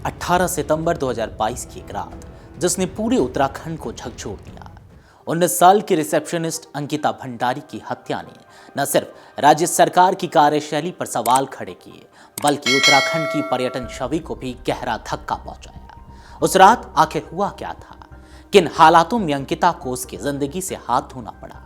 18 सितंबर 2022 की एक रात जिसने पूरे उत्तराखंड को झकझोर दिया। 19 साल की रिसेप्शनिस्ट अंकिता भंडारी की हत्या ने न सिर्फ राज्य सरकार की कार्यशैली पर सवाल खड़े किए, बल्कि उत्तराखंड की पर्यटन छवि को भी गहरा धक्का पहुंचाया। उस रात आखिर हुआ क्या था? किन हालातों में अंकिता को उसकी जिंदगी से हाथ धोना पड़ा?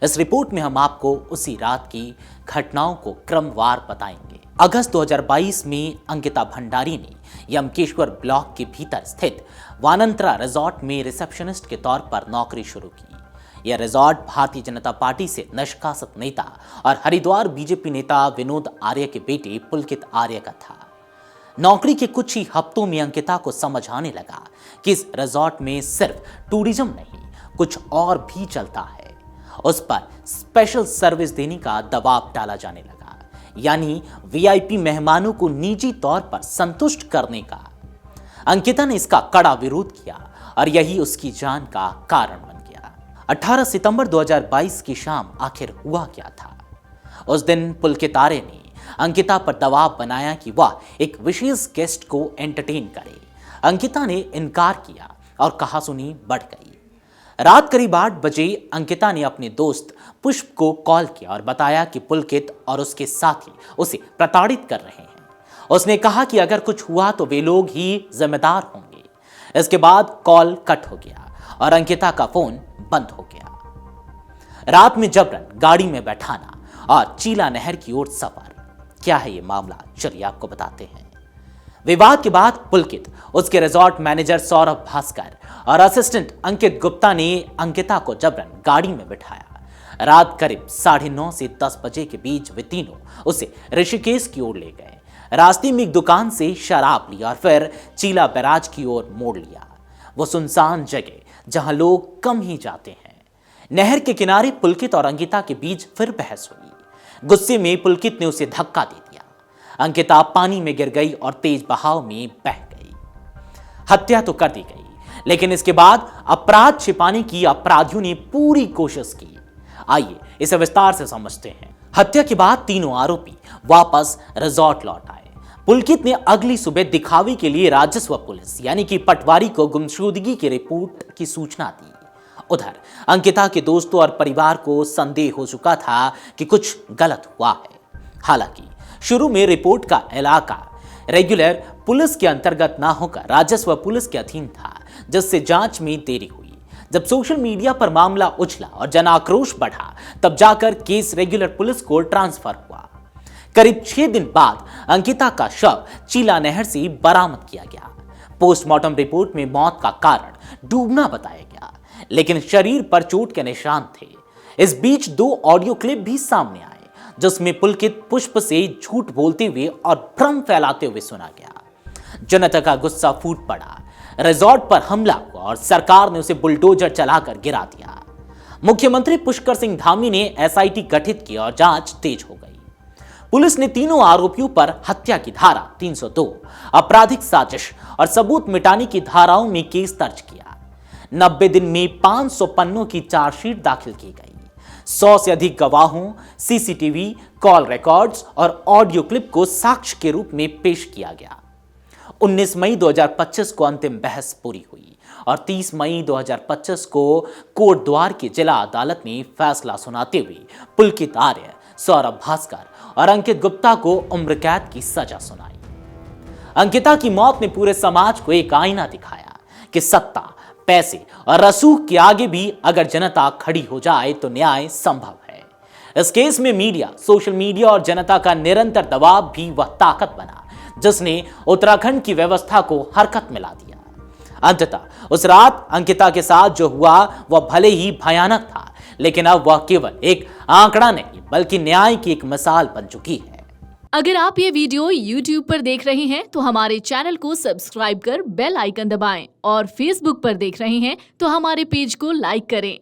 इस रिपोर्ट में हम आपको उसी रात की घटनाओं को क्रमवार बताएंगे। अगस्त 2022 में अंकिता भंडारी ने यमकेश्वर ब्लॉक के भीतर स्थित वानंतरा रिजॉर्ट में रिसेप्शनिस्ट के तौर पर नौकरी शुरू की। यह रिजॉर्ट भारतीय जनता पार्टी से निष्कासित नेता और हरिद्वार बीजेपी नेता विनोद आर्य के बेटे पुलकित आर्य का था। नौकरी के कुछ ही हफ्तों में अंकिता को समझ आने लगा कि इस रिजॉर्ट में सिर्फ टूरिज्म नहीं, कुछ और भी चलता है। उस पर स्पेशल सर्विस देने का दबाव डाला जाने लगा, यानी वीआईपी मेहमानों को निजी तौर पर संतुष्ट करने का। अंकिता ने इसका कड़ा विरोध किया और यही उसकी जान का कारण बन गया। 18 सितंबर 2022 की शाम आखिर हुआ क्या था? उस दिन पुलकित आर्य ने अंकिता पर दबाव बनाया कि वह एक विशेष गेस्ट को एंटरटेन करे। अंकिता ने इनकार किया और कहासुनी बढ़ गई। रात करीब 8 बजे अंकिता ने अपने दोस्त पुष्प को कॉल किया और बताया कि पुलकित और उसके साथी उसे प्रताड़ित कर रहे हैं। उसने कहा कि अगर कुछ हुआ तो वे लोग ही जिम्मेदार होंगे। इसके बाद कॉल कट हो गया और अंकिता का फोन बंद हो गया। रात में जबरन गाड़ी में बैठाना और चीला नहर की ओर सफर। क्या है ये मामला, चलिए आपको बताते हैं। विवाद के बाद पुलकित, उसके रिजॉर्ट मैनेजर सौरभ भास्कर और असिस्टेंट अंकित गुप्ता ने अंकिता को जबरन गाड़ी में बिठाया। रात करीब 9:30 से 10 बजे के बीच वे तीनों उसे ऋषिकेश की ओर ले गए। रास्ते में एक दुकान से शराब ली और फिर चीला बैराज की ओर मोड़ लिया, वो सुनसान जगह जहां लोग कम ही जाते हैं। नहर के किनारे पुलकित और अंकिता के बीच फिर बहस हुई। गुस्से में पुलकित ने उसे धक्का दे दिया। अंकिता पानी में गिर गई और तेज बहाव में बह गई। हत्या तो कर दी गई, लेकिन इसके बाद अपराध छिपाने की अपराधियों ने पूरी कोशिश की। आइए इसे विस्तार से समझते हैं। हत्या के बाद तीनों आरोपी वापस रिजॉर्ट लौट आए। पुलकित ने अगली सुबह दिखावे के लिए राजस्व पुलिस यानी कि पटवारी को गुमशुदगी की रिपोर्ट की सूचना दी। उधर अंकिता के दोस्तों और परिवार को संदेह हो चुका था कि कुछ गलत हुआ है। हालांकि शुरू में रिपोर्ट का इलाका रेगुलर पुलिस के अंतर्गत ना होकर राजस्व पुलिस के अधीन था, जिससे जांच में देरी हुई। जब सोशल मीडिया पर मामला उछला और जन आक्रोश बढ़ा, तब जाकर केस रेगुलर पुलिस को ट्रांसफर हुआ। करीब 6 दिन बाद अंकिता का शव चीला नहर से बरामद किया गया। पोस्टमार्टम रिपोर्ट में मौत का कारण डूबना बताया गया, लेकिन शरीर पर चोट के निशान थे। इस बीच 2 ऑडियो क्लिप भी सामने आए, जिसमें पुलकित पुष्प से झूठ बोलते हुए और भ्रम फैलाते हुए सुना गया। जनता का गुस्सा फूट पड़ा। रिजॉर्ट पर हमला हुआ और सरकार ने उसे बुलडोजर चलाकर गिरा दिया। मुख्यमंत्री पुष्कर सिंह धामी ने एसआईटी गठित की और जांच तेज हो गई। पुलिस ने तीनों आरोपियों पर हत्या की धारा 302, आपराधिक साजिश और सबूत मिटाने की धाराओं में केस दर्ज किया। 90 दिन में 500 पन्नों की चार्जशीट दाखिल की गई। 100 से अधिक गवाहों, सीसीटीवी, कॉल रिकॉर्ड्स और ऑडियो क्लिप को साक्ष्य के रूप में पेश किया गया। 19 मई 2025 को अंतिम बहस पूरी हुई और 30 मई 2025 को कोटद्वार की जिला अदालत ने फैसला सुनाते हुए पुलकित आर्य, सौरभ भास्कर और अंकित गुप्ता को उम्र कैद की सजा सुनाई। अंकिता की मौत ने पूरे समाज को एक आईना दिखाया कि सत्ता, पैसे और रसूख के आगे भी अगर जनता खड़ी हो जाए तो न्याय संभव है। इस केस में मीडिया, सोशल मीडिया और जनता का निरंतर दबाव भी वह ताकत बना जिसने उत्तराखंड की व्यवस्था को हरकत में ला दिया। अंततः उस रात अंकिता के साथ जो हुआ वह भले ही भयानक था, लेकिन अब वह केवल एक आंकड़ा नहीं बल्कि न्याय की एक मिसाल बन चुकी है। अगर आप ये वीडियो YouTube पर देख रहे हैं तो हमारे चैनल को सब्सक्राइब कर बेल आइकन दबाएं और Facebook पर देख रहे हैं तो हमारे पेज को लाइक करें।